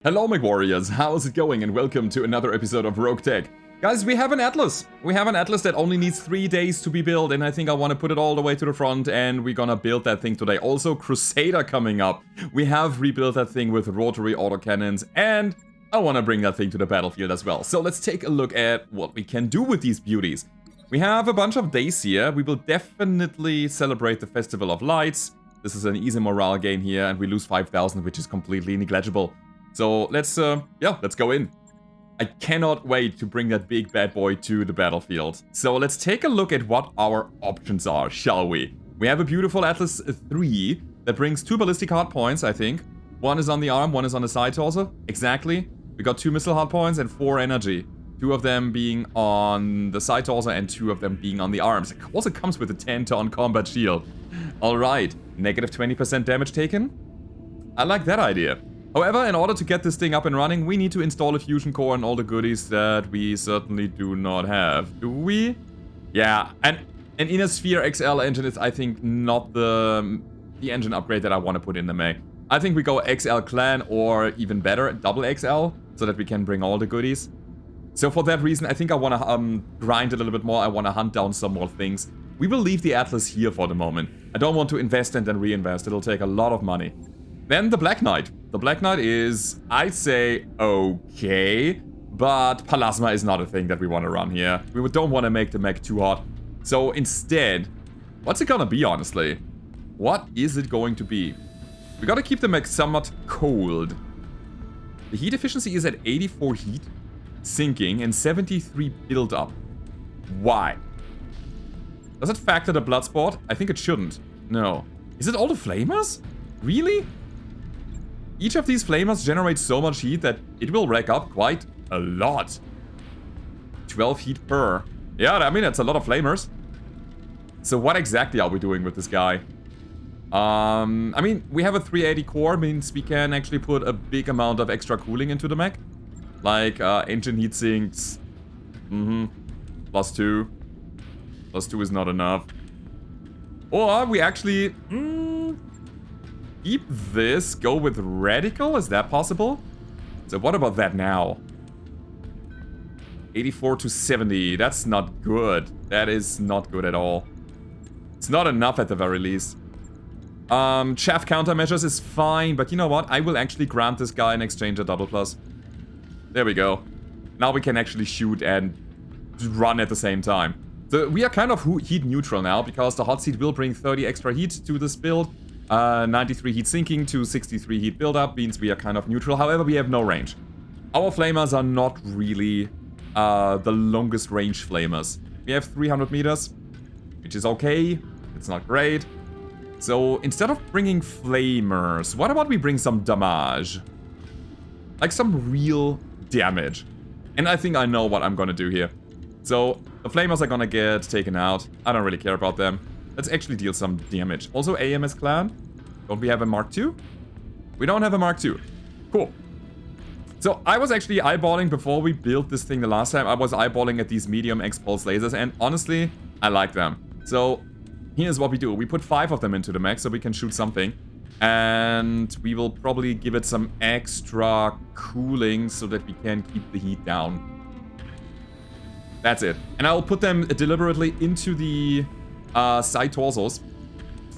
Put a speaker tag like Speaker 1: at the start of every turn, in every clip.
Speaker 1: Hello Mech Warriors, how's it going and welcome to another episode of Roguetech. Guys, we have an Atlas. We have an Atlas that only needs 3 days to be built, and I think I want to put it all the way to the front, and we're gonna build that thing today. Also, Crusader coming up. We have rebuilt that thing with rotary autocannons, and I want to bring that thing to the battlefield as well. So let's take a look at what we can do with these beauties. We have a bunch of days here. We will definitely celebrate the Festival of Lights. This is an easy morale gain here, and we lose 5,000, which is completely negligible. So let's go in. I cannot wait to bring that big bad boy to the battlefield. So let's take a look at what our options are, shall we? We have a beautiful Atlas 3 that brings 2 ballistic hardpoints, I think. One is on the arm, one is on the side torso. Exactly. We got 2 missile hardpoints and 4 energy. 2 of them being on the side torso and 2 of them being on the arms. It also comes with a 10-ton combat shield. Alright, negative 20% damage taken. I like that idea. However, in order to get this thing up and running, we need to install a fusion core and all the goodies that we certainly do not have. Do we? Yeah, and an Inner Sphere XL engine is, I think, not the engine upgrade that I want to put in the Mech. I think we go XL Clan or even better, double XL, so that we can bring all the goodies. So for that reason, I think I want to grind a little bit more. I want to hunt down some more things. We will leave the Atlas here for the moment. I don't want to invest and then reinvest. It'll take a lot of money. Then the Black Knight. The Black Knight is, I'd say, okay, but Plasma is not a thing that we want to run here. We don't want to make the mech too hot. So instead, what's it gonna be, honestly? What is it going to be? We gotta keep the mech somewhat cold. The heat efficiency is at 84 heat, sinking, and 73 build up. Why? Does it factor the blood sport? I think it shouldn't. No. Is it all the flamers? Really? Each of these flamers generates so much heat that it will rack up quite a lot. 12 heat per. Yeah, I mean, that's a lot of flamers. So what exactly are we doing with this guy? I mean, we have a 380 core, means we can actually put a big amount of extra cooling into the mech. Like engine heat sinks. +2. +2 is not enough. Or we actually... keep this, go with Radical? Is that possible? So what about that now? 84 to 70. That's not good. That is not good at all. It's not enough at the very least. Chaff countermeasures is fine, but you know what? I will actually grant this guy in exchange a double plus. There we go. Now we can actually shoot and run at the same time. So we are kind of heat neutral now, because the hot seat will bring 30 extra heat to this build. 93 heat sinking to 63 heat buildup means we are kind of neutral. However, we have no range. Our flamers are not really the longest range flamers. We have 300 meters, which is okay. It's not great. So instead of bringing flamers, what about we bring some damage? Like some real damage. And I think I know what I'm gonna do here. So the flamers are gonna get taken out. I don't really care about them. Let's actually deal some damage. Also, AMS clan. Don't we have a Mark II? We don't have a Mark II. Cool. So I was actually eyeballing before we built this thing the last time. I was eyeballing at these medium X-pulse lasers, and honestly, I like them. So here's what we do. We put 5 of them into the mech so we can shoot something. And we will probably give it some extra cooling so that we can keep the heat down. That's it. And I'll put them deliberately into the... side torsos,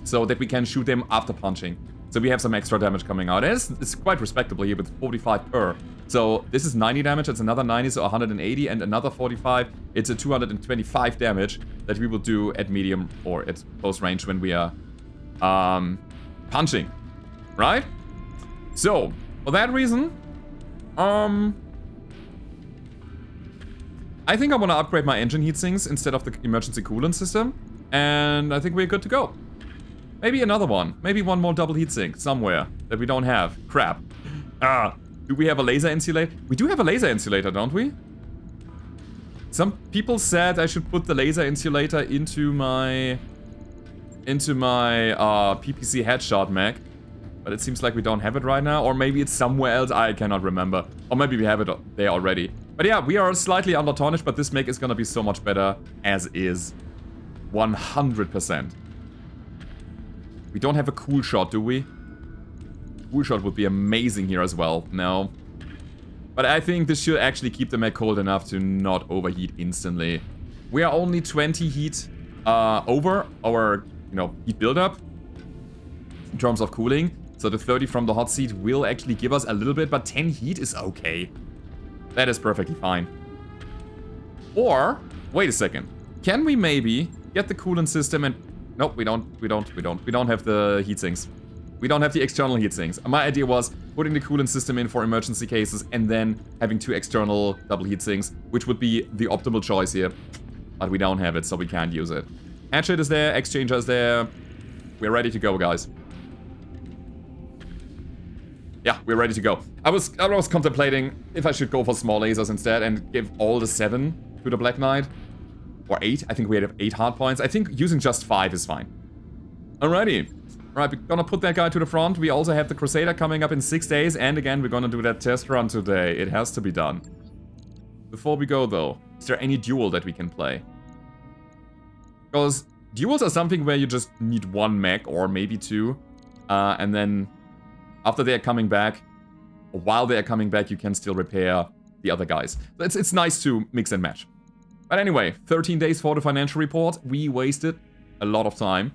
Speaker 1: so that we can shoot them after punching. So we have some extra damage coming out. And it's quite respectable here with 45 per. So this is 90 damage, it's another 90, so 180, and another 45. It's a 225 damage that we will do at medium or at close range when we are punching. Right? So, for that reason, I think I want to upgrade my engine heat sinks instead of the emergency coolant system. And I think we're good to go. Maybe another one. Maybe one more double heatsink somewhere that we don't have. Crap. Do we have a laser insulator? We do have a laser insulator, don't we? Some people said I should put the laser insulator into my PPC headshot mech. But it seems like we don't have it right now. Or maybe it's somewhere else. I cannot remember. Or maybe we have it there already. But yeah, we are slightly under tarnished, but this mech is gonna be so much better as is. 100%. We don't have a cool shot, do we? Cool shot would be amazing here as well. No. But I think this should actually keep the mech cold enough to not overheat instantly. We are only 20 heat over our, heat buildup in terms of cooling. So the 30 from the hot seat will actually give us a little bit, but 10 heat is okay. That is perfectly fine. Or, wait a second. Can we maybe get the coolant system and... Nope, we don't have the heat sinks. We don't have the external heat sinks. My idea was putting the coolant system in for emergency cases and then having 2 external double heat sinks, which would be the optimal choice here. But we don't have it, so we can't use it. Hatchet is there, exchanger is there. We're ready to go, guys. Yeah, we're ready to go. I was contemplating if I should go for small lasers instead and give all the 7 to the Black Knight. Or 8. I think we have 8 hard points. I think using just 5 is fine. Alrighty. Alright, we're gonna put that guy to the front. We also have the Crusader coming up in 6 days. And again, we're gonna do that test run today. It has to be done. Before we go, though, is there any duel that we can play? Because duels are something where you just need 1 mech or maybe 2. And then after they're coming back, or while they're coming back, you can still repair the other guys. It's nice to mix and match. But anyway, 13 days for the financial report. We wasted a lot of time.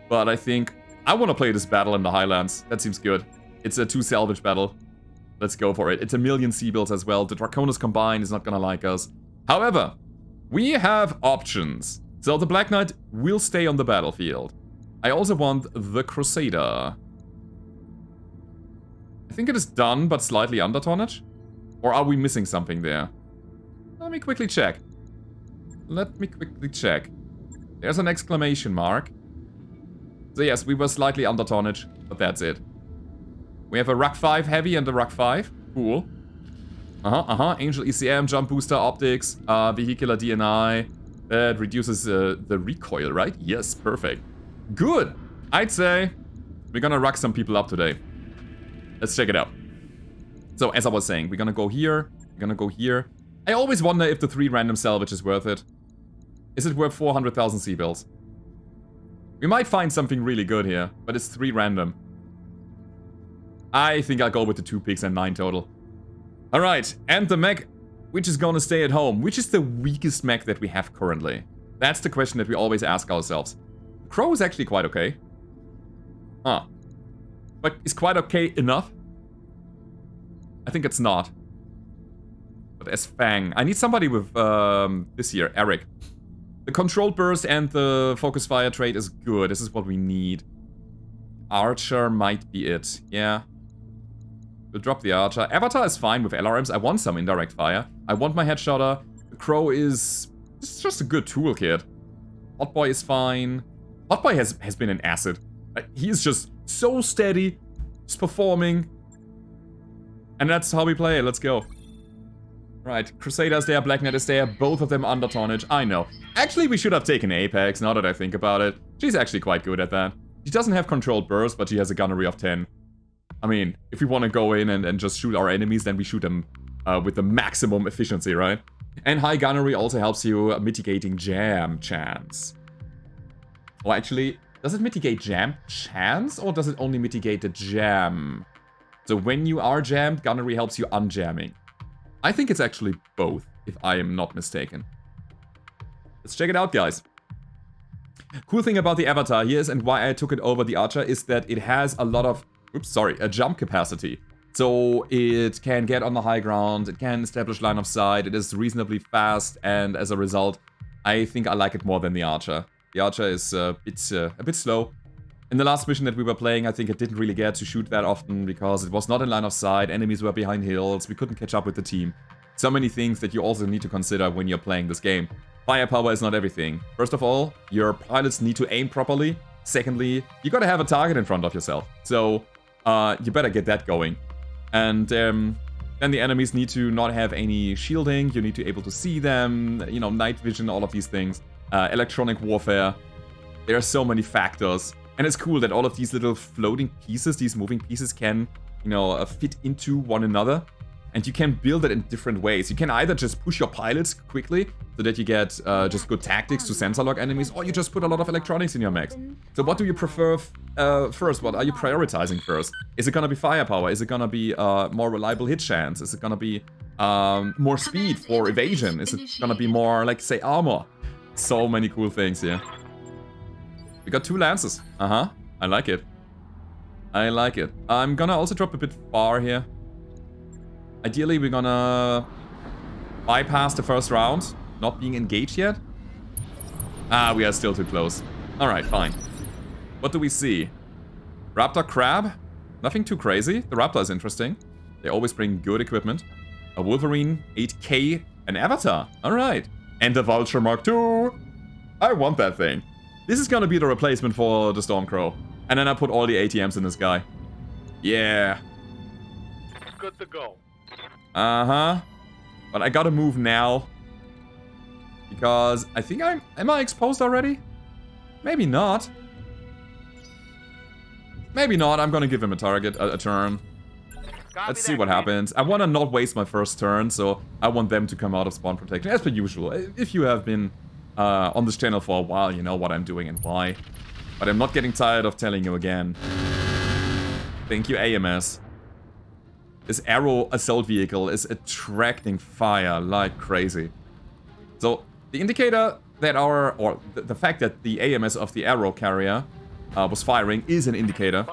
Speaker 1: But I think I want to play this battle in the Highlands. That seems good. It's a 2 salvage battle. Let's go for it. It's a million sea builds as well. The Draconis combined is not gonna like us. However, we have options. So the Black Knight will stay on the battlefield. I also want the Crusader. I think it is done, but slightly under tonnage. Or are we missing something there? Let me quickly check. There's an exclamation mark. So yes, we were slightly under tonnage, but that's it. We have a Ruck 5 heavy and a Ruck 5. Cool. Angel ECM, jump booster, optics, vehicular DNI. That reduces the recoil, right? Yes, perfect. Good. I'd say we're gonna ruck some people up today. Let's check it out. So as I was saying, we're gonna go here. We're gonna go here. I always wonder if the 3 random salvage is worth it. Is it worth 400,000 sea bills? We might find something really good here, but it's 3 random. I think I'll go with the 2 picks and 9 total. Alright, and the mech, which is gonna stay at home. Which is the weakest mech that we have currently? That's the question that we always ask ourselves. Crow is actually quite okay. Huh. But is quite okay enough? I think it's not. But as Fang, I need somebody with this here, Eric. The controlled burst and the focus fire trait is good. This is what we need. Archer might be it. Yeah. We'll drop the Archer. Avatar is fine with LRMs. I want some indirect fire. I want my headshotter. The Crow is... It's just a good toolkit. Hotboy is fine. Hotboy has been an acid. He is just so steady. Just performing. And that's how we play. Let's go. Right, Crusader's there, Black Knight is there, both of them under tonnage, I know. Actually, we should have taken Apex, now that I think about it. She's actually quite good at that. She doesn't have controlled burst, but she has a gunnery of 10. I mean, if we want to go in and just shoot our enemies, then we shoot them with the maximum efficiency, right? And high gunnery also helps you mitigating jam chance. Or actually, does it mitigate jam chance, or does it only mitigate the jam? So when you are jammed, gunnery helps you unjamming. I think it's actually both, if I am not mistaken. Let's check it out, guys. Cool thing about the Avatar here is, and why I took it over the Archer, is that it has a lot of, a jump capacity. So it can get on the high ground, it can establish line of sight, it is reasonably fast, and as a result, I think I like it more than the Archer. The Archer is a bit slow. In the last mission that we were playing, I think it didn't really get to shoot that often because it was not in line of sight, enemies were behind hills, we couldn't catch up with the team. So many things that you also need to consider when you're playing this game. Firepower is not everything. First of all, your pilots need to aim properly. Secondly, you gotta have a target in front of yourself. So, you better get that going. And then the enemies need to not have any shielding, you need to be able to see them, you know, night vision, all of these things. Electronic warfare. There are so many factors. And it's cool that all of these little floating pieces, these moving pieces can, you know, fit into one another. And you can build it in different ways. You can either just push your pilots quickly so that you get just good tactics to sensor lock enemies, or you just put a lot of electronics in your mechs. So what do you prefer first? What are you prioritizing first? Is it gonna be firepower? Is it gonna be more reliable hit chance? Is it gonna be more speed for evasion? Is it gonna be more, like, say, armor? So many cool things here. We got 2 lances. I like it. I like it. I'm gonna also drop a bit far here. Ideally, we're gonna bypass the first round, not being engaged yet. We are still too close. Alright, fine. What do we see? Raptor Crab? Nothing too crazy. The Raptor is interesting. They always bring good equipment. A Wolverine, 8K, an Avatar. Alright. And the Vulture Mark II. I want that thing. This is gonna be the replacement for the Stormcrow. And then I put all the ATMs in this guy. Yeah.
Speaker 2: Good to go.
Speaker 1: But I gotta move now. Because I think am I exposed already? Maybe not. Maybe not. I'm gonna give him a target, a turn. Let's see what happens. I wanna not waste my first turn, so I want them to come out of spawn protection, as per usual. If you have been on this channel for a while, you know what I'm doing and why. But I'm not getting tired of telling you again. Thank you, AMS. This arrow assault vehicle is attracting fire like crazy. So, the indicator that or the fact that the AMS of the arrow carrier was firing is an indicator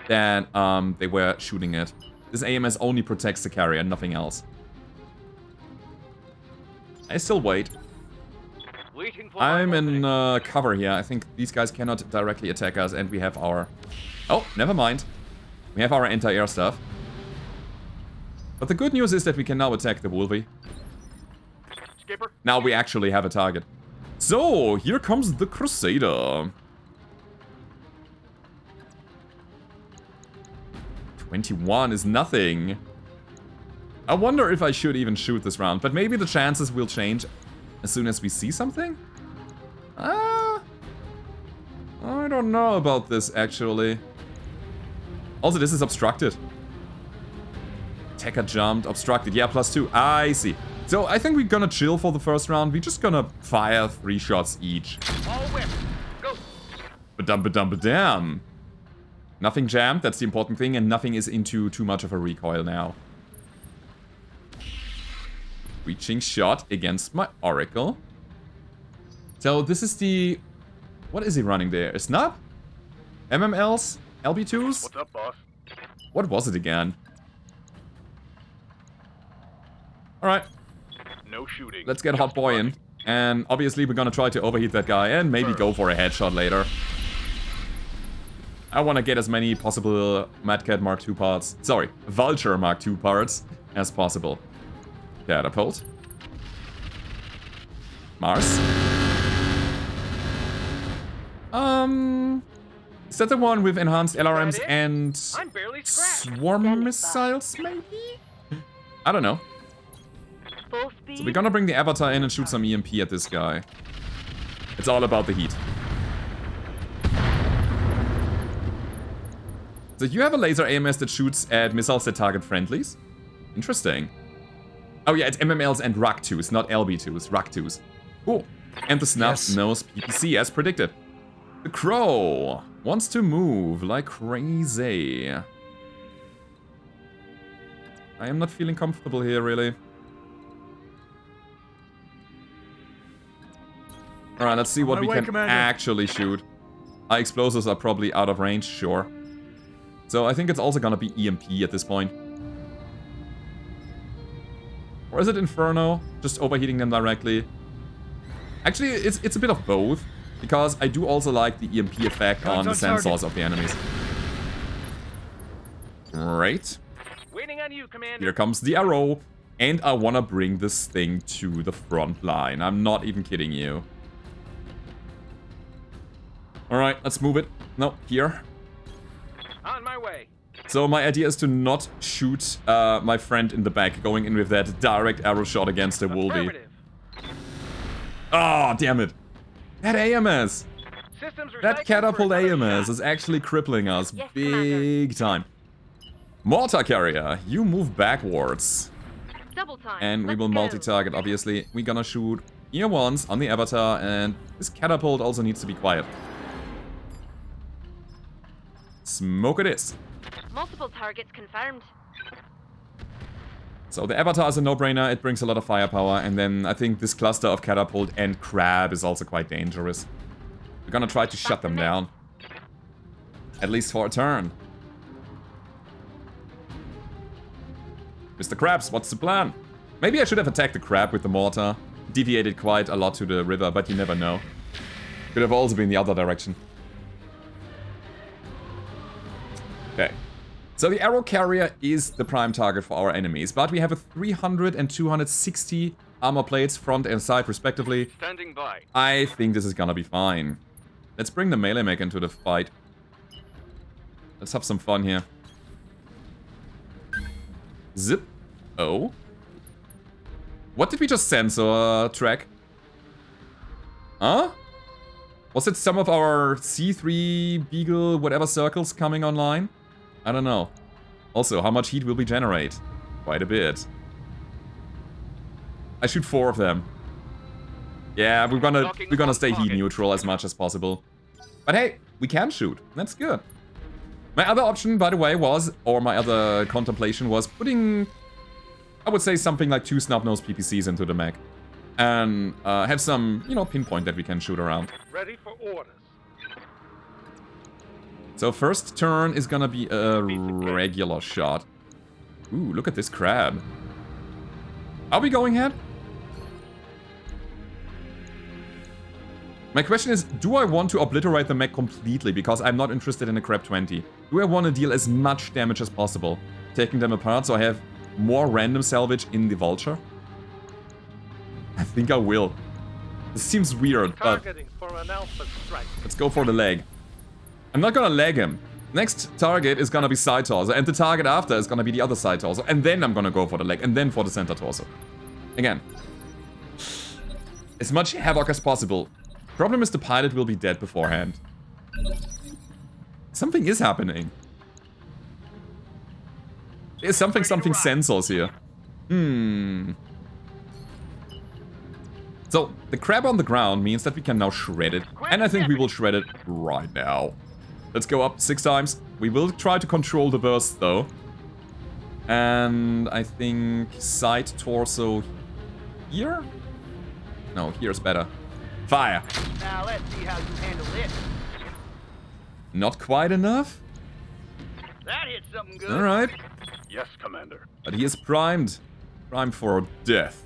Speaker 1: that they were shooting it. This AMS only protects the carrier, nothing else. I still wait. I'm in cover here. I think these guys cannot directly attack us, and we have our... Oh, never mind. We have our anti-air stuff. But the good news is that we can now attack the Wolvie.
Speaker 2: Skipper.
Speaker 1: Now we actually have a target. So, here comes the Crusader. 21 is nothing. I wonder if I should even shoot this round, but maybe the chances will change as soon as we see something? I don't know about this, actually. Also, this is obstructed. Attacker jumped, obstructed. Yeah, +2. I see. So, I think we're gonna chill for the first round. We're just gonna fire 3 shots each.
Speaker 2: All whip. Go.
Speaker 1: Ba-dum. Nothing jammed, that's the important thing, and nothing is into too much of a recoil now. Reaching shot against my Oracle. So this is the... What is he running there? A snub? MMLs? LB2s?
Speaker 2: What's up, boss?
Speaker 1: What was it again? Alright.
Speaker 2: No shooting.
Speaker 1: Let's get Hot Boy in. And obviously we're gonna try to overheat that guy and maybe go for a headshot later. I wanna get as many possible Mad Cat Mark II parts. Sorry, Vulture Mark II parts as possible. Catapult. Mars. Is that the one with enhanced LRMs and swarm missiles, maybe? I don't know. So we're gonna bring the Avatar in and shoot some EMP at this guy. It's all about the heat. So you have a laser AMS that shoots at missiles that target friendlies? Interesting. Oh yeah, it's MMLs and RAK-2s, not LB2s, RAK-2s. Cool. And the Snub knows PPC as predicted. The Crow wants to move like crazy. I am not feeling comfortable here, really. Alright, let's see what we can actually shoot. Our explosives are probably out of range, sure. So I think it's also gonna be EMP at this point. Or is it Inferno? Just overheating them directly? Actually, it's a bit of both. Because I do also like the EMP effect on the sensors of the enemies. Great.
Speaker 2: Waiting on you, Commander.
Speaker 1: Here comes the arrow. And I wanna bring this thing to the front line. I'm not even kidding you. Alright, let's move it. No, here.
Speaker 2: On my way.
Speaker 1: So my idea is to not shoot my friend in the back, going in with that direct arrow shot against the Wolvie. Oh, damn it. That AMS! That catapult AMS is actually crippling us big time. Mortar carrier, you move backwards.
Speaker 3: Double time.
Speaker 1: And we
Speaker 3: Let's
Speaker 1: will
Speaker 3: go.
Speaker 1: multi-target, obviously. We're gonna shoot here once on the avatar, and this catapult also needs to be quiet. Smoke it is.
Speaker 3: Multiple targets confirmed.
Speaker 1: So the avatar is a no-brainer, it brings a lot of firepower, and then I think this cluster of catapult and crab is also quite dangerous. We're gonna try to shut them down. At least for a turn. Mr. Krabs, what's the plan? Maybe I should have attacked the crab with the mortar. Deviated quite a lot to the river, but you never know. Could have also been the other direction. Okay. So the arrow carrier is the prime target for our enemies, but we have a 300 and 260 armor plates, front and side respectively.
Speaker 2: Standing by.
Speaker 1: I think this is gonna be fine. Let's bring the melee mech into the fight. Let's have some fun here. Zip. Oh. What did we just sensor track? Huh? Was it some of our C3 Beagle whatever circles coming online? I don't know. Also, how much heat will we generate? Quite a bit. I shoot 4 of them. Yeah, we're gonna stay heat neutral as much as possible. But hey, we can shoot. That's good. My other option, by the way, was, or my other contemplation was putting, I would say something like 2 snub-nosed PPCs into the mech. And have some, you know, pinpoint that we can shoot around.
Speaker 2: Ready for orders.
Speaker 1: So first turn is gonna be a regular shot. Ooh, look at this crab. Are we going ahead? My question is, do I want to obliterate the mech completely because I'm not interested in a crab 20? Do I want to deal as much damage as possible, taking them apart so I have more random salvage in the vulture? I think I will. This seems weird, but
Speaker 2: Targeting for an alpha strike.
Speaker 1: let's go for the leg. I'm not gonna leg him. Next target is gonna be side torso, and the target after is gonna be the other side torso, and then I'm gonna go for the leg, and then for the center torso. Again. As much havoc as possible. Problem is the pilot will be dead beforehand. Something is happening. There's something sensors here. So, the crab on the ground means that we can now shred it. And I think we will shred it right now. Let's go up 6 times. We will try to control the burst though. And I think side torso here? No, here's better. Fire!
Speaker 2: Now let's see how you handle this.
Speaker 1: Not quite enough?
Speaker 2: That hit something good.
Speaker 1: Alright.
Speaker 2: Yes, Commander.
Speaker 1: But he is primed. Primed for death.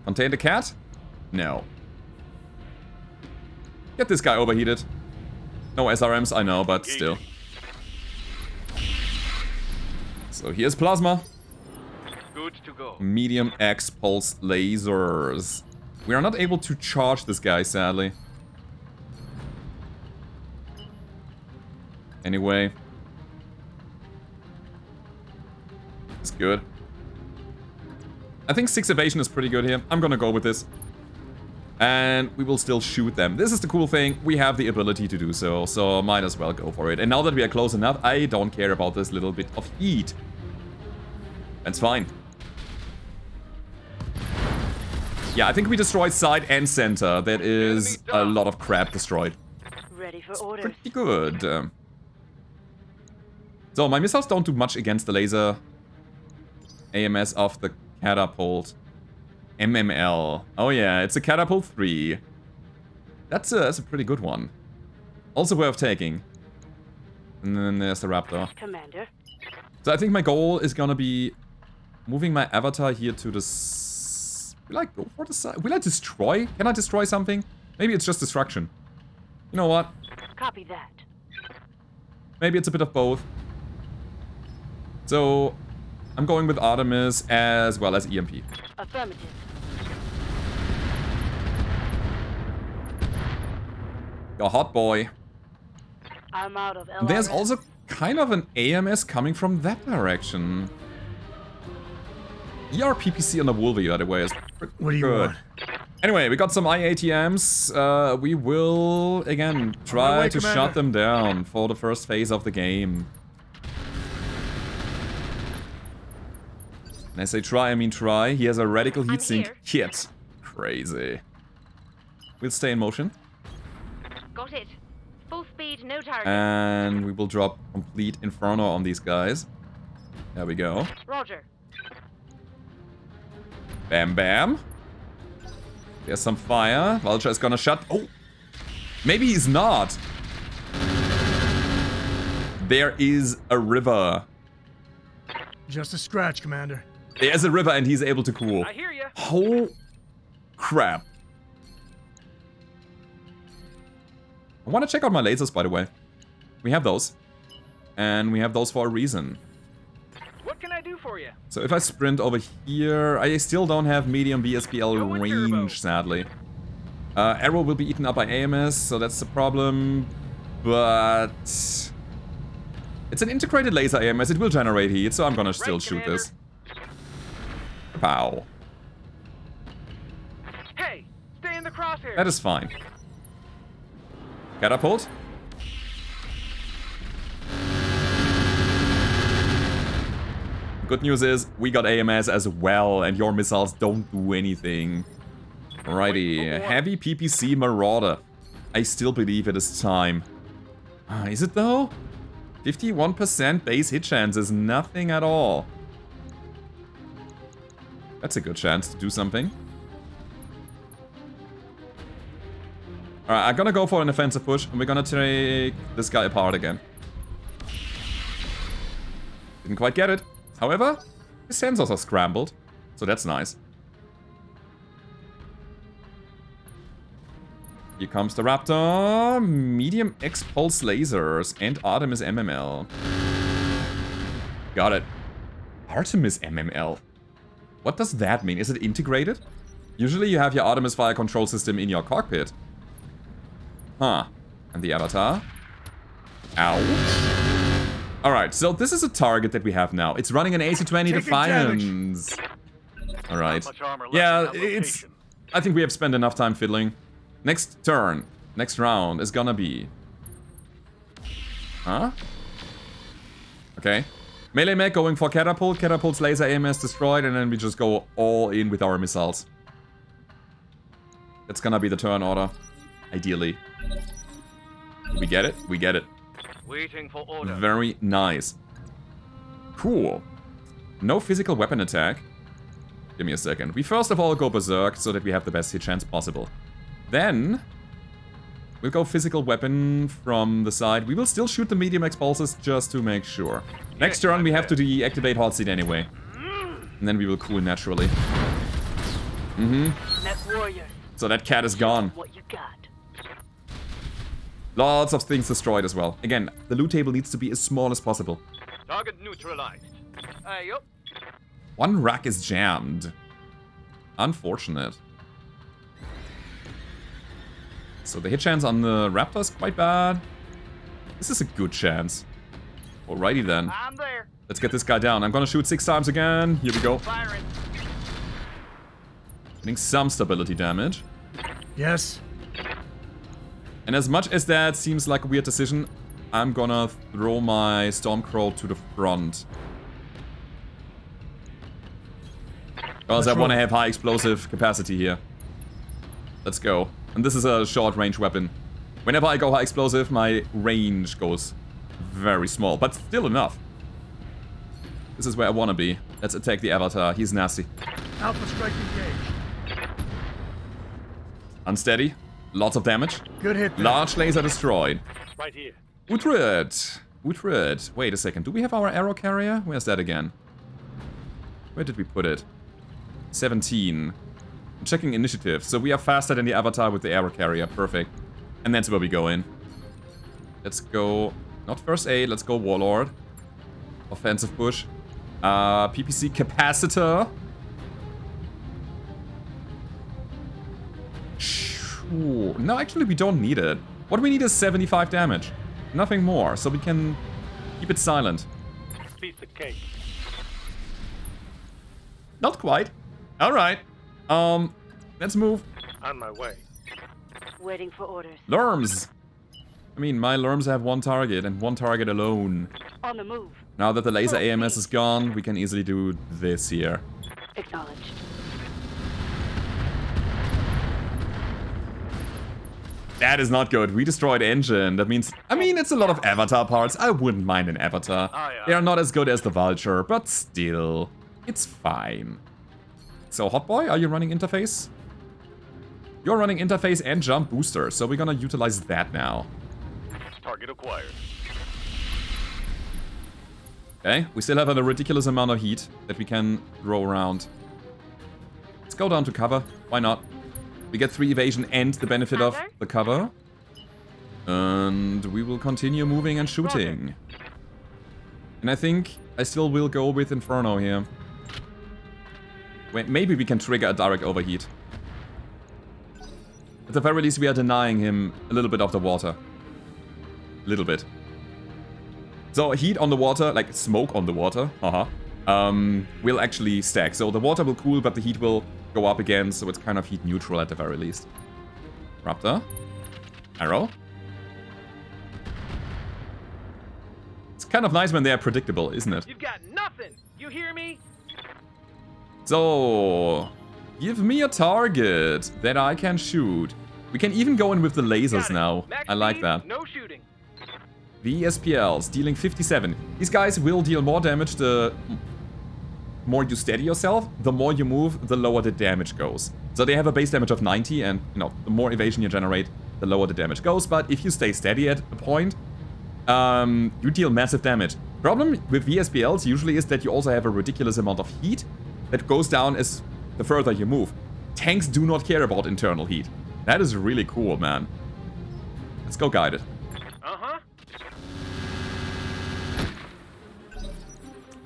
Speaker 1: Contain the cat? No. Get this guy overheated. No SRMs, I know, but still. So here's plasma.
Speaker 2: Good to go.
Speaker 1: Medium X pulse lasers. We are not able to charge this guy, sadly. Anyway. It's good. I think 6 evasion is pretty good here. I'm gonna go with this. And we will still shoot them. This is the cool thing. We have the ability to do so, so might as well go for it. And now that we are close enough, I don't care about this little bit of heat. That's fine. Yeah, I think we destroyed side and center. That is a lot of crap destroyed.
Speaker 3: Ready for orders.
Speaker 1: Pretty good. So, my missiles don't do much against the laser AMS of the catapult. MML. Oh yeah, it's a catapult 3. That's a pretty good one. Also worth taking. And then there's the raptor.
Speaker 3: Commander.
Speaker 1: So I think my goal is gonna be moving my avatar here to the... Will I go for the side? Will I destroy? Can I destroy something? Maybe it's just destruction. You know what?
Speaker 3: Copy that.
Speaker 1: Maybe it's a bit of both. So, I'm going with Artemis as well as EMP.
Speaker 3: Affirmative.
Speaker 1: Go hot boy.
Speaker 3: I'm out of LRS.
Speaker 1: There's also kind of an AMS coming from that direction. ERPPC on the Wolvie, by the way, is pretty
Speaker 4: What do you
Speaker 1: good.
Speaker 4: want?
Speaker 1: Anyway, we got some IATMs. We will, again, try
Speaker 4: way,
Speaker 1: to
Speaker 4: Commander.
Speaker 1: shut them down for the first phase of the game. And I say try, I mean try. He has a radical
Speaker 4: I'm
Speaker 1: heatsink
Speaker 4: here.
Speaker 1: kit. Crazy. We'll stay in motion.
Speaker 4: Got it. Full speed, no target.
Speaker 1: And we will drop complete Inferno on these guys. There we go.
Speaker 4: Roger.
Speaker 1: Bam, bam. There's some fire. Vulture is gonna shut... Oh! Maybe he's not. There is a river.
Speaker 5: Just a scratch, Commander.
Speaker 1: There's a river and he's able to cool.
Speaker 2: I hear you.
Speaker 1: Oh, crap. I want to check out my lasers, by the way. We have those. And we have those for a reason.
Speaker 2: What can I do for you?
Speaker 1: So if I sprint over here, I still don't have medium VSPL
Speaker 2: Going turbo.
Speaker 1: range, sadly. Arrow will be eaten up by AMS, so that's the problem. But... it's an integrated laser AMS, it will generate heat, so I'm gonna still
Speaker 2: Right,
Speaker 1: shoot
Speaker 2: Commander.
Speaker 1: this. Pow.
Speaker 2: Hey, stay in the crosshairs.
Speaker 1: That is fine. Catapult. Good news is, we got AMS as well, and your missiles don't do anything. Alrighty,
Speaker 2: Wait for more.
Speaker 1: heavy PPC Marauder. I still believe it is time. Is it though? 51% base hit chance is nothing at all. That's a good chance to do something. Alright, I'm gonna go for an offensive push, and we're gonna take this guy apart again. Didn't quite get it. However, his sensors are scrambled, so that's nice. Here comes the Raptor, medium X pulse lasers, and Artemis MML. Got it. Artemis MML. What does that mean? Is it integrated? Usually you have your Artemis fire control system in your cockpit. Huh. And the avatar. Ouch. Alright, so this is a target that we have now. It's running an AC-20
Speaker 5: Taking
Speaker 1: Defiance. Alright.
Speaker 2: Not much armor left
Speaker 1: Yeah,
Speaker 2: in that
Speaker 1: it's...
Speaker 2: location.
Speaker 1: I think we have spent enough time fiddling. Next turn, next round is gonna be... Huh? Okay. Melee mech going for catapult. Catapult's laser AMS destroyed, and then we just go all in with our missiles. That's gonna be the turn order. Ideally. We get it? We get it.
Speaker 2: Waiting for order.
Speaker 1: Very nice. Cool. No physical weapon attack. Give me a second. We first of all go berserk so that we have the best hit chance possible. Then we'll go physical weapon from the side. We will still shoot the medium expulses just to make sure. Next turn we have to deactivate hot seat anyway. And then we will cool naturally.
Speaker 3: Mech warriors.
Speaker 1: So that cat is gone.
Speaker 3: What you got?
Speaker 1: Lots of things destroyed as well. Again, the loot table needs to be as small as possible.
Speaker 2: Target neutralized. Yup.
Speaker 1: One rack is jammed. Unfortunate. So the hit chance on the Raptor is quite bad. This is a good chance. Alrighty then.
Speaker 2: I'm there.
Speaker 1: Let's get this guy down. I'm gonna shoot 6 times again. Here we go.
Speaker 2: Firing.
Speaker 1: Getting some stability damage.
Speaker 5: Yes.
Speaker 1: And as much as that seems like a weird decision, I'm gonna throw my Stormcrow to the front. Because I want to have high explosive capacity here. Let's go. And this is a short range weapon. Whenever I go high explosive, my range goes very small, but still enough. This is where I want to be. Let's attack the Avatar. He's nasty.
Speaker 5: Alpha strike engaged.
Speaker 1: Unsteady. Lots of damage.
Speaker 5: Good hit there.
Speaker 1: Large laser destroyed.
Speaker 2: Right here.
Speaker 1: Utrid. Utrid. Wait a second. Do we have our arrow carrier? Where's that again? Where did we put it? 17. I'm checking initiative. So we are faster than the Avatar with the arrow carrier. Perfect. And that's where we go in. Let's go... Not first aid. Let's go Warlord. Offensive push. PPC capacitor. Ooh. No, actually we don't need it. What we need is 75 damage. Nothing more. So we can keep it silent.
Speaker 2: Piece of cake.
Speaker 1: Not quite. Alright. Let's move.
Speaker 2: On my way.
Speaker 3: Waiting for orders.
Speaker 1: Lerms. I mean, my Lerms have one target and one target alone.
Speaker 3: On the move.
Speaker 1: Now that the laser AMS is gone, we can easily do this here.
Speaker 3: Acknowledged.
Speaker 1: That is not good. We destroyed engine. That means, I mean, it's a lot of avatar parts. I wouldn't mind an avatar. They are not as good as the vulture, but still, it's fine. So, Hotboy, are you running interface? You're running interface and jump booster, so we're gonna utilize that now.
Speaker 2: Target acquired.
Speaker 1: Okay, we still have a ridiculous amount of heat that we can throw around. Let's go down to cover. Why not? We get 3 evasion and the benefit of the cover. And we will continue moving and shooting. And I think I still will go with Inferno here. Wait, maybe we can trigger a direct overheat. At the very least, we are denying him a little bit of the water. A little bit. So heat on the water, like smoke on the water, will actually stack. So the water will cool, but the heat will go up again, so it's kind of heat neutral at the very least. Raptor. Arrow. It's kind of nice when they are predictable, isn't it?
Speaker 2: You've got nothing. You hear me?
Speaker 1: So, give me a target that I can shoot. We can even go in with the lasers now. I like that.
Speaker 2: No shooting.
Speaker 1: VSPLs, dealing 57. These guys will deal more damage the more you steady yourself. The more you move, the lower the damage goes. So they have a base damage of 90, and you know, the more evasion you generate, the lower the damage goes. But if you stay steady at a point, you deal massive damage. Problem with VSPLs usually is that you also have a ridiculous amount of heat that goes down as the further you move. Tanks do not care about internal heat. That is really cool, man. Let's go guided.
Speaker 2: Uh-huh.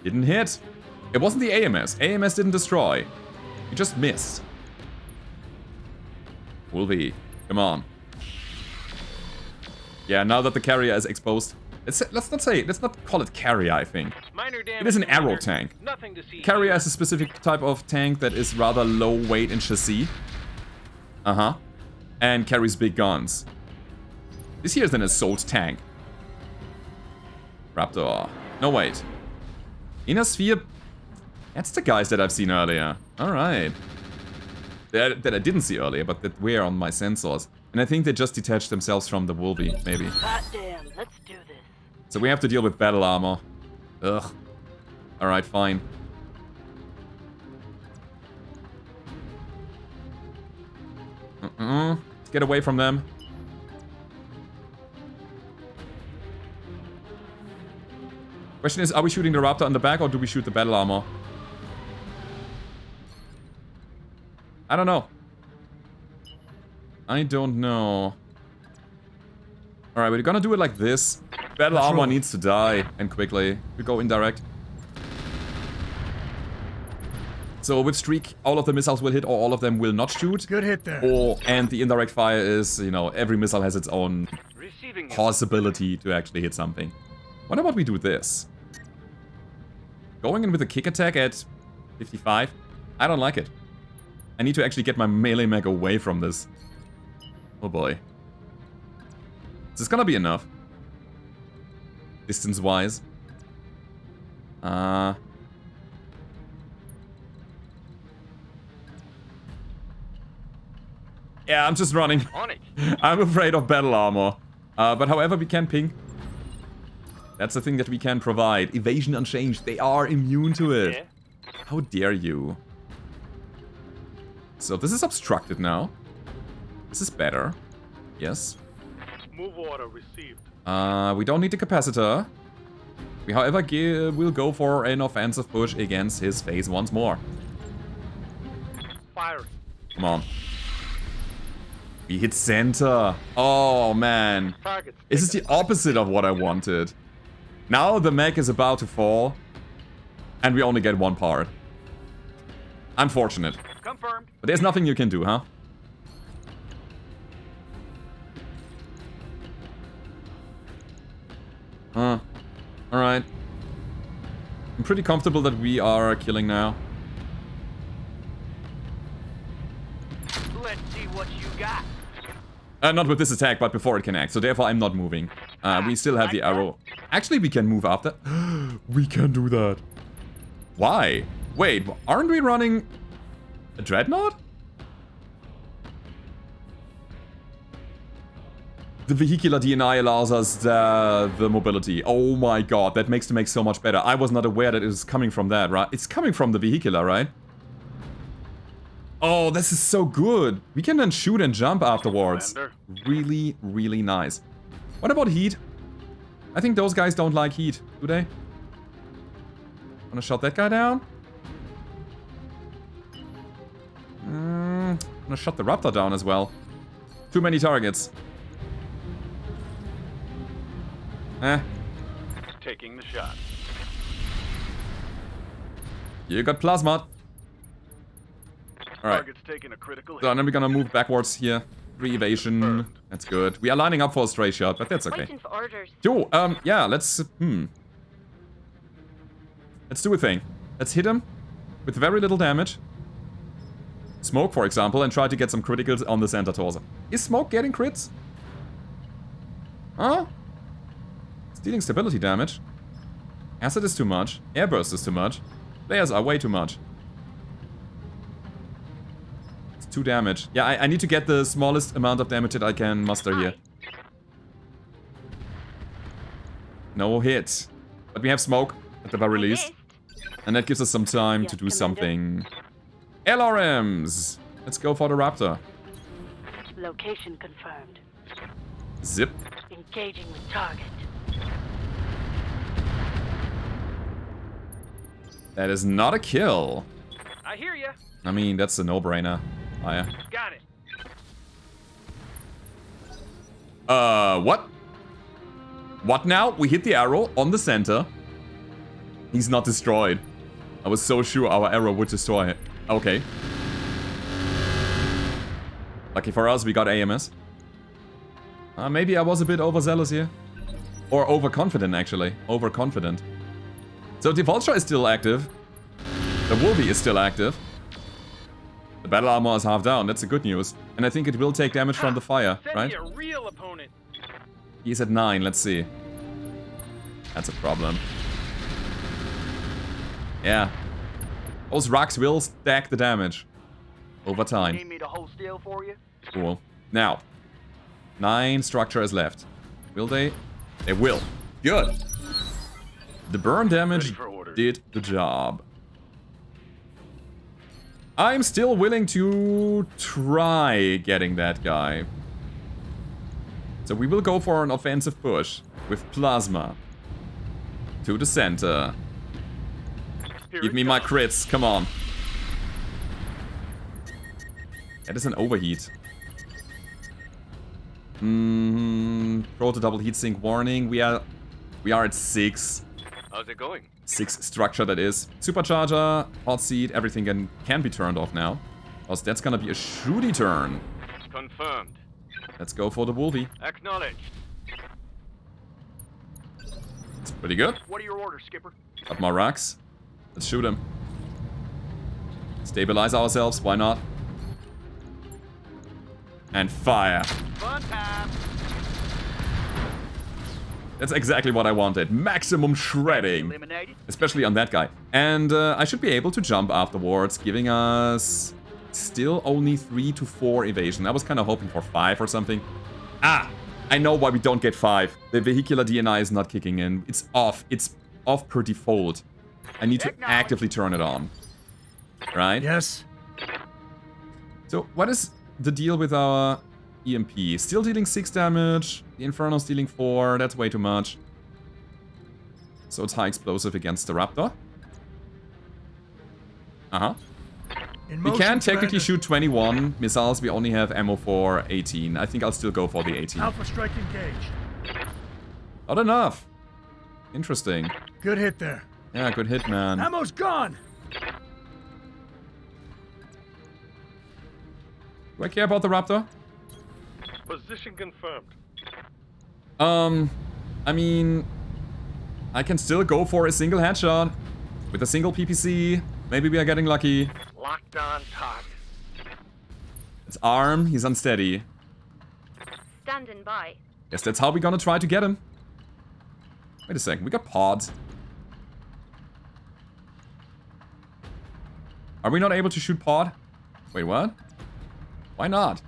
Speaker 1: Didn't hit. It wasn't the AMS. AMS didn't destroy. You just missed. Wolvie, come on. Yeah, now that the carrier is exposed. Let's not call it carrier, I think.
Speaker 2: Minor damage.
Speaker 1: It is an arrow tank.
Speaker 2: Nothing to see.
Speaker 1: Carrier is a specific type of tank that is rather low weight in chassis. And carries big guns. This here is an assault tank. Raptor. No, wait. Inner Sphere. That's the guys that I've seen earlier. Alright. That I didn't see earlier, but that were on my sensors. And I think they just detached themselves from the Wolvie, maybe.
Speaker 3: Hot damn, let's do this.
Speaker 1: So we have to deal with battle armor. Ugh. Alright, fine. Let's get away from them. Question is, are we shooting the Raptor in the back or do we shoot the battle armor? I don't know. I don't know. Alright, we're gonna do it like this. Battle armor needs to die, and quickly. We go indirect. So with Streak, all of the missiles will hit or all of them will not shoot.
Speaker 5: Good hit there.
Speaker 1: And the indirect fire is, you know, every missile has its own possibility to actually hit something. What about we do this? Going in with a kick attack at 55? I don't like it. I need to actually get my melee mech away from this. Oh boy. Is this gonna be enough? Distance-wise. Yeah, I'm just running.
Speaker 2: On it.
Speaker 1: I'm afraid of battle armor. But however, we can ping. That's the thing that we can provide. Evasion unchanged. They are immune to it.
Speaker 2: Yeah.
Speaker 1: How dare you? So this is obstructed now. This is better. Yes.
Speaker 2: Move order received.
Speaker 1: We don't need the capacitor. We, however, will go for an offensive push against his face once more.
Speaker 2: Firing.
Speaker 1: Come on. We hit center. Oh, man.
Speaker 2: Targets.
Speaker 1: This is the opposite of what I wanted. Now the mech is about to fall. And we only get one part. Unfortunate.
Speaker 2: Confirmed.
Speaker 1: But there's nothing you can do, huh? Alright. I'm pretty comfortable that we are killing now.
Speaker 2: Let's see what you got.
Speaker 1: Not with this attack, but before it can act. So therefore I'm not moving. We still have the arrow. Actually, we can move after. We can do that. Why? Wait, aren't we running a dreadnought? The vehicular DNI allows us the mobility. Oh my god, that makes the mech so much better. I was not aware that it was coming from that, right? It's coming from the vehicular, right? Oh, this is so good. We can then shoot and jump afterwards.
Speaker 2: Commander.
Speaker 1: Really, really nice. What about heat? I think those guys don't like heat, do they? Wanna shot that guy down? Wanna shot the Raptor down as well. Too many targets.
Speaker 2: Taking the shot.
Speaker 1: You got plasma. Alright.
Speaker 2: Target's taking a critical
Speaker 1: So
Speaker 2: hit.
Speaker 1: then we're gonna move backwards here. 3 evasion. That's good. We are lining up for a stray shot, but that's okay.
Speaker 4: Waiting for orders.
Speaker 1: Yo, yeah, let's do a thing. Let's hit him with very little damage. Smoke, for example, and try to get some criticals on the center torso. Is Smoke getting crits? Huh? It's dealing stability damage. Acid is too much. Airburst is too much. Players are way too much. It's 2 damage. Yeah, I need to get the smallest amount of damage that I can muster here. No hit. But we have Smoke at the very least. And that gives us some time to do something. LRMs! Let's go for the Raptor.
Speaker 3: Location confirmed.
Speaker 1: Zip.
Speaker 3: Engaging with target.
Speaker 1: That is not a kill.
Speaker 2: I hear ya.
Speaker 1: I mean, that's a no-brainer. Fire.
Speaker 2: Got it.
Speaker 1: What? What now? We hit the arrow on the center. He's not destroyed. I was so sure our arrow would destroy it. Okay. Lucky for us, we got AMS. Maybe I was a bit overzealous here. Or overconfident, actually. Overconfident. So the vulture is still active. The Wolvie is still active. The battle armor is half down. That's the good news. And I think it will take damage from the fire,
Speaker 2: Send
Speaker 1: right?
Speaker 2: me a real opponent.
Speaker 1: He's at 9. Let's see. That's a problem. Yeah. Those rocks will stack the damage over time.
Speaker 2: Need me to hold still for you?
Speaker 1: Cool. Now, 9 structure is left. Will they? They will. Good. The burn damage
Speaker 2: Ready for orders.
Speaker 1: did the job. I'm still willing to try getting that guy. So we will go for an offensive push with plasma to the center.
Speaker 2: Here
Speaker 1: Give
Speaker 2: it
Speaker 1: me my
Speaker 2: comes.
Speaker 1: crits, come on. That is an overheat. Throw the double heatsink warning. We are at 6.
Speaker 2: How's it going?
Speaker 1: 6 structure that is. Supercharger, hot seat, everything can be turned off now. Because that's gonna be a shooty turn.
Speaker 2: Confirmed.
Speaker 1: Let's go for the Wolvie.
Speaker 2: Acknowledged.
Speaker 1: It's pretty good.
Speaker 2: What are your orders, Skipper?
Speaker 1: Got more rocks. Let's shoot him. Stabilize ourselves, why not? And fire.
Speaker 2: Fun time.
Speaker 1: That's exactly what I wanted. Maximum shredding.
Speaker 2: Eliminated.
Speaker 1: Especially on that guy. And I should be able to jump afterwards, giving us still only 3 to 4 evasion. I was kind of hoping for 5 or something. Ah! I know why we don't get 5. The vehicular DNI is not kicking in. It's off. It's off per default. I need to actively turn it on. Right?
Speaker 5: Yes.
Speaker 1: So, what is the deal with our EMP? Still dealing 6 damage. The Inferno's dealing 4. That's way too much. So it's high explosive against the Raptor. Uh-huh.
Speaker 5: In
Speaker 1: We
Speaker 5: motion,
Speaker 1: can technically
Speaker 5: Commander.
Speaker 1: shoot 21 missiles. We only have ammo for 18. I think I'll still go for the 18.
Speaker 5: Alpha strike engaged.
Speaker 1: Not enough. Interesting.
Speaker 5: Good hit there.
Speaker 1: Yeah, good hit, man.
Speaker 5: Ammo's gone.
Speaker 1: Do I care about the Raptor?
Speaker 2: Position confirmed.
Speaker 1: I mean, I can still go for a single headshot with a single PPC. Maybe we are getting lucky.
Speaker 2: Locked on target.
Speaker 1: It's arm. He's unsteady.
Speaker 4: Standing by.
Speaker 1: Guess that's how we're gonna try to get him. Wait a second. We got pods. Are we not able to shoot pod? Wait, what? Why not?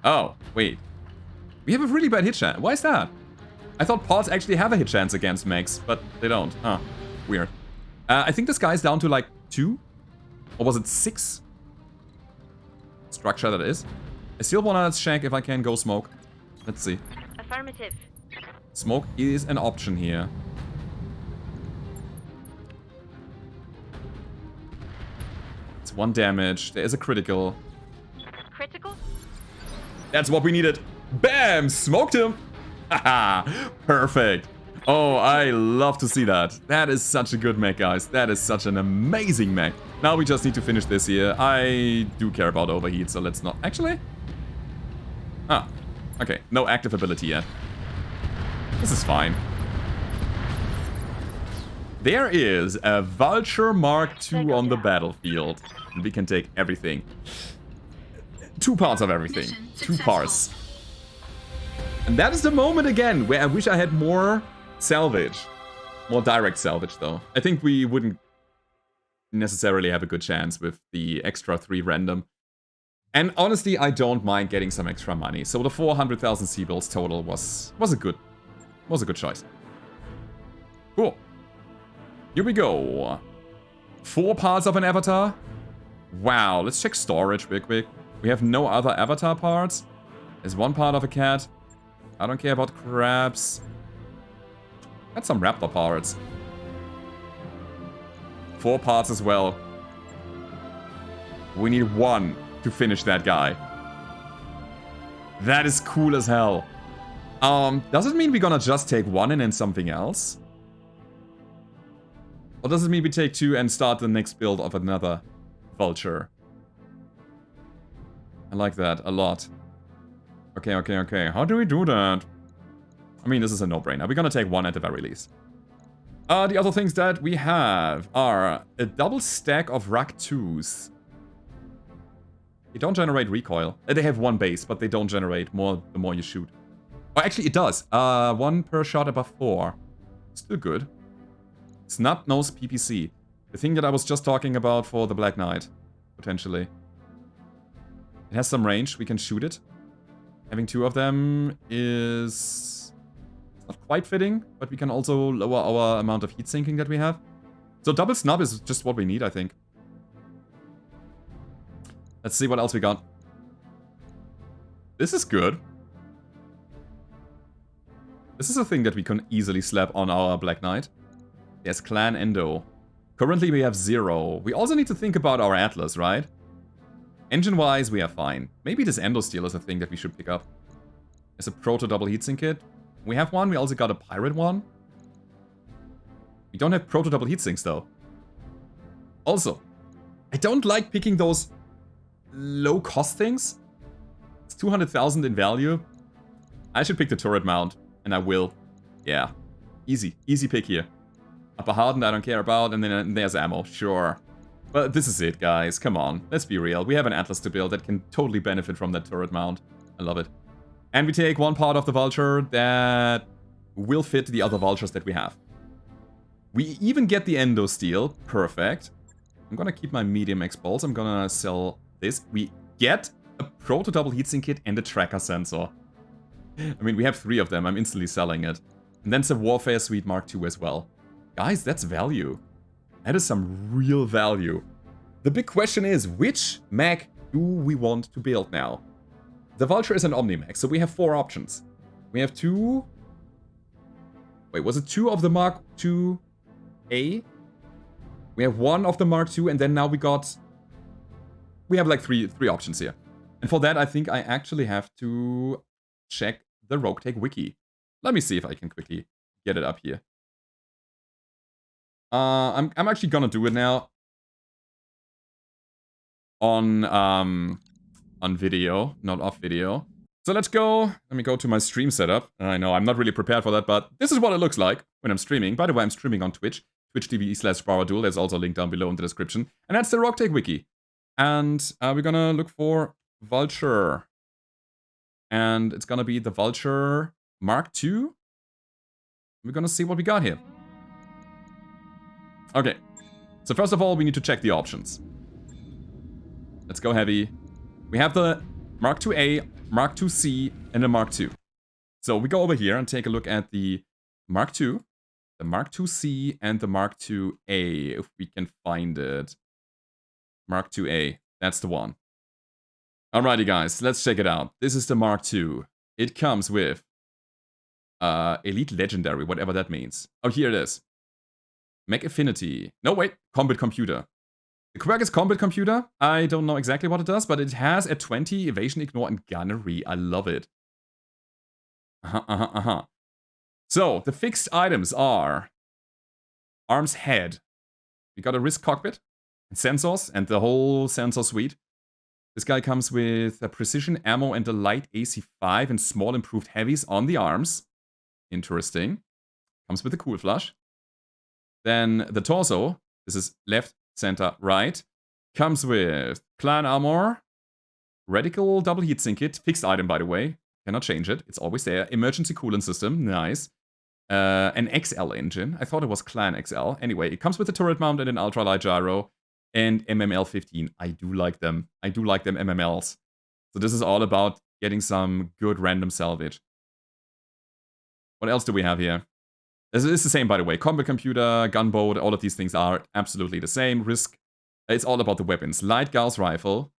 Speaker 1: Oh, wait. We have a really bad hit chance. Why is that? I thought pods actually have a hit chance against mechs, but they don't. Huh. Weird. I think this guy's down to like 2? Or was it 6? Structure that is. I still wanna check if I can go smoke. Let's see.
Speaker 4: Affirmative.
Speaker 1: Smoke is an option here. It's 1 damage. There is a critical.
Speaker 4: Critical?
Speaker 1: That's what we needed. Bam! Smoked him! Haha! Perfect. Oh, I love to see that. That is such a good mech, guys. That is such an amazing mech. Now we just need to finish this here. I do care about overheat, so let's not... Actually? Ah. Okay. No active ability yet. This is fine. There is a Vulture Mark II on the battlefield. And we can take everything. 2 parts of everything. 2 parts. And that is the moment again where I wish I had more salvage. More direct salvage, though. I think we wouldn't necessarily have a good chance with the extra 3 random. And honestly, I don't mind getting some extra money. So the 400,000 C-bills total was a good choice. Cool. Here we go. 4 parts of an avatar. Wow, let's check storage real quick. We have no other avatar parts. There's 1 part of a cat. I don't care about crabs. Got some raptor parts. 4 parts as well. We need 1 to finish that guy. That is cool as hell. Does it mean we're gonna just take 1 and then something else? Or does it mean we take 2 and start the next build of another vulture? I like that a lot. Okay, okay, okay. How do we do that? I mean, this is a no-brainer. We're gonna take 1 at the very least. The other things that we have are a double stack of Rack 2s. They don't generate recoil. They have 1 base, but they don't generate more the more you shoot. Oh, actually, it does. 1 per shot above 4. Still good. Snub nose PPC. The thing that I was just talking about for the Black Knight, potentially. It has some range. We can shoot it. Having 2 of them is not quite fitting, but we can also lower our amount of heat sinking that we have. So double snub is just what we need, I think. Let's see what else we got. This is good. This is a thing that we can easily slap on our Black Knight. There's Clan Endo. Currently we have 0. We also need to think about our Atlas, right? Engine-wise, we are fine. Maybe this Endo Steel is a thing that we should pick up. There's a Proto Double Heatsink Kit. We have 1. We also got a Pirate one. We don't have Proto Double Heatsinks, though. Also, I don't like picking those low-cost things. It's 200,000 in value. I should pick the turret mount, and I will. Yeah. Easy. Easy pick here. Upper Hardened I don't care about, and then there's ammo. Sure. But this is it, guys. Come on. Let's be real. We have an Atlas to build that can totally benefit from that turret mount. I love it. And we take 1 part of the Vulture that will fit the other Vultures that we have. We even get the Endo Steel. Perfect. I'm gonna keep my medium X-Bolts. I'm gonna sell this. We get a Proto Double Heatsink Kit and a Tracker Sensor. I mean, we have 3 of them. I'm instantly selling it. And then it's a Warfare Suite Mark II as well. Guys, that's value. That is some real value. The big question is, which mech do we want to build now? The Vulture is an Omni-Mech, so we have 4 options. We have 2... Wait, was it 2 of the Mark II-A? We have 1 of the Mark II, and then now we got... We have like 3 options here. And for that, I think I actually have to check the Roguetech wiki. Let me see if I can quickly get it up here. I'm actually gonna do it now on video, not off video. So let's go. Let me go to my stream setup. I know I'm not really prepared for that, but this is what it looks like when I'm streaming. By the way, I'm streaming on Twitch, twitch.tv/Baradul. There's also a link down below in the description. And that's the Roguetech wiki. And we're gonna look for Vulture. And it's gonna be the Vulture Mark II. We're gonna see what we got here. Okay. So first of all, we need to check the options. Let's go heavy. We have the Mark IIA, Mark IIC, and the Mark II. So we go over here and take a look at the Mark II, the Mark IIC, and the Mark IIA, if we can find it. Mark IIA, that's the one. Alrighty guys, let's check it out. This is the Mark II. It comes with Elite Legendary, whatever that means. Oh, here it is. Mech Affinity. No, wait, Combat Computer. The quirk is Combat Computer. I don't know exactly what it does, but it has a 20 Evasion, Ignore, and Gunnery. I love it. So, the fixed items are Arms Head. We got a Risk Cockpit, and Sensors, and the whole sensor suite. This guy comes with a Precision Ammo and a Light AC5 and small improved heavies on the arms. Interesting. Comes with a Cool Flush. Then the torso, this is left, center, right, comes with Clan Armor, Radical Double Heatsink Kit, fixed item by the way, cannot change it, it's always there, Emergency Coolant System, nice, an XL engine, I thought it was Clan XL, anyway, it comes with a turret mount and an ultralight gyro, and MML-15, I do like them MMLs. So this is all about getting some good random salvage. What else do we have here? This is the same, by the way. Combat Computer, Gunboat, all of these things are absolutely the same. Risk, it's all about the weapons. Light Gauss Rifle,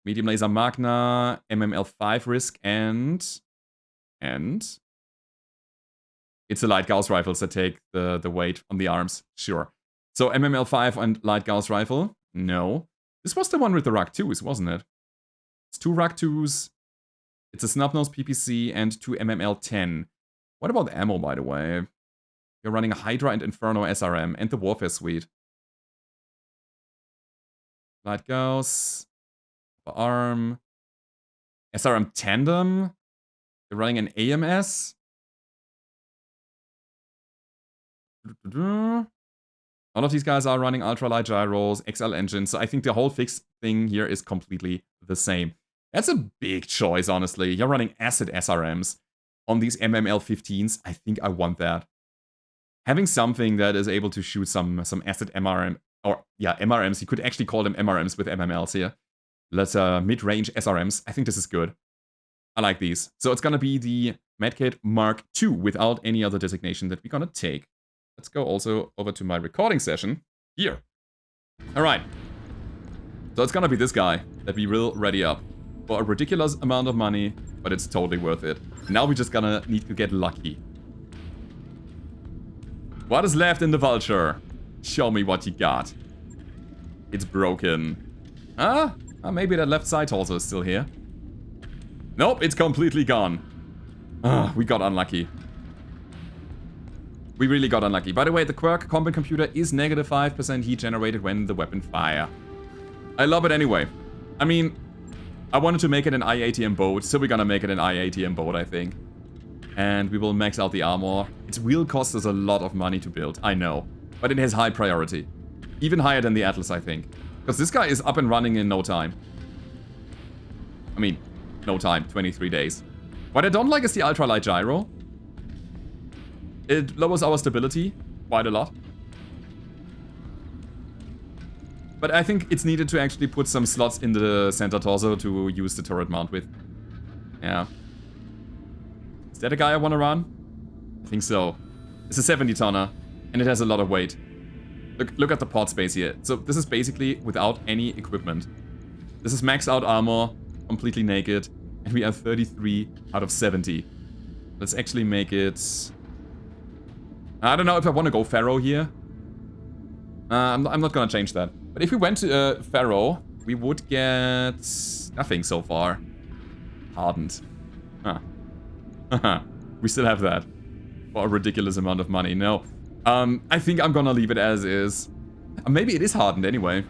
Speaker 1: Medium Laser Magna, MML5 Risk, and it's the Light Gauss Rifles that take the weight on the arms, sure. So MML5 and Light Gauss Rifle, no. This was the one with the Rug 2s, wasn't it? It's 2 Rug 2s, it's a Snubnose PPC, and 2 MML10. What about the ammo, by the way? You're running a Hydra and Inferno SRM and the Warfare Suite. Light Gauss, arm, SRM Tandem. You're running an AMS. All of these guys are running ultralight gyros, XL engines, so I think the whole fixed thing here is completely the same. That's a big choice, honestly. You're running acid SRMs. On these MML-15s, I think I want that. Having something that is able to shoot some acid MRM, or yeah, MRMs, you could actually call them MRMs with MMLs here. Let's mid-range SRMs, I think this is good. I like these. So it's gonna be the Medkit Mark II without any other designation that we're gonna take. Let's go also over to my recording session here. Alright. So it's gonna be this guy that we will ready up for a ridiculous amount of money, but it's totally worth it. Now we're just gonna need to get lucky. What is left in the Vulture? Show me what you got. It's broken. Huh? Maybe that left side torso is still here. Nope, it's completely gone. We got unlucky. We really got unlucky. By the way, the quirk Combat Computer is negative 5% heat generated when the weapon fire. I love it anyway. I mean, I wanted to make it an I-ATM boat, so we're gonna make it an I-ATM boat, I think. And we will max out the armor. It will cost us a lot of money to build, I know. But it has high priority. Even higher than the Atlas, I think. Because this guy is up and running in no time. I mean, no time, 23 days. What I don't like is the ultralight gyro. It lowers our stability quite a lot. But I think it's needed to actually put some slots in the center torso to use the turret mount with. Yeah. Is that a guy I want to run? I think so. It's a 70-tonner, and it has a lot of weight. Look at the pod space here. So this is basically without any equipment. This is maxed out armor, completely naked, and we are 33 out of 70. Let's actually make it... I don't know if I want to go Pharaoh here. I'm not gonna change that. But if we went to Pharaoh, we would get nothing so far. Hardened. Huh. We still have that. For a ridiculous amount of money. No. I think I'm gonna leave it as is. Maybe it is hardened anyway.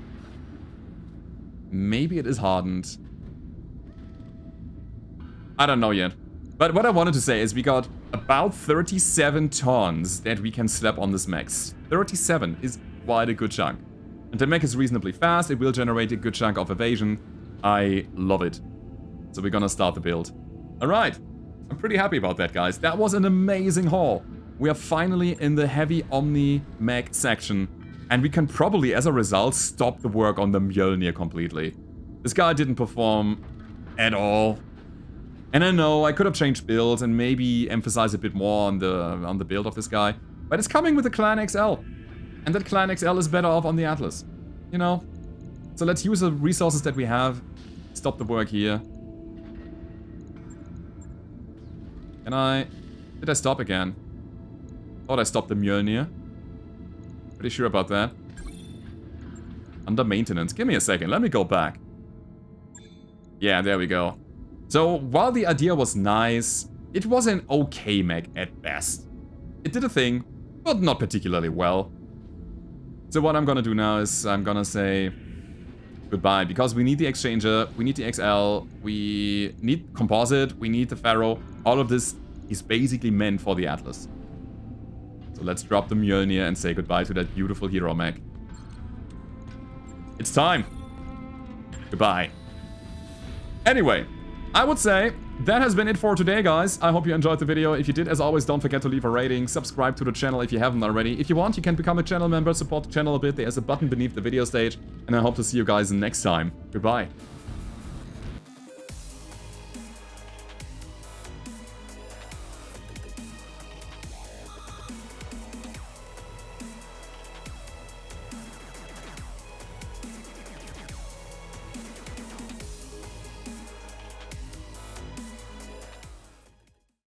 Speaker 1: Maybe it is hardened. I don't know yet. But what I wanted to say is we got about 37 tons that we can slap on this mech. 37 is quite a good chunk. And the mech is reasonably fast, it will generate a good chunk of evasion. I love it. So we're gonna start the build. Alright, I'm pretty happy about that, guys. That was an amazing haul. We are finally in the heavy Omni mech section. And we can probably, as a result, stop the work on the Mjolnir completely. This guy didn't perform at all. And I know I could have changed builds and maybe emphasize a bit more on the build of this guy. But it's coming with the Clan XL. And that Clan XL is better off on the Atlas. You know? So let's use the resources that we have. Stop the work here. Can I... Did I stop again? Thought I stopped the Mjolnir. Pretty sure about that. Under maintenance. Give me a second. Let me go back. Yeah, there we go. So, while the idea was nice, it was an okay mech at best. It did a thing, but not particularly well. So what I'm gonna do now is I'm gonna say goodbye, because we need the Exchanger, we need the XL, we need Composite, we need the Pharaoh. All of this is basically meant for the Atlas. So let's drop the Mjolnir and say goodbye to that beautiful hero mech. It's time. Goodbye. Anyway, I would say that has been it for today, guys. I hope you enjoyed the video. If you did, as always, don't forget to leave a rating, subscribe to the channel if you haven't already. If you want, you can become a channel member, support the channel a bit. There's a button beneath the video stage, and I hope to see you guys next time. Goodbye.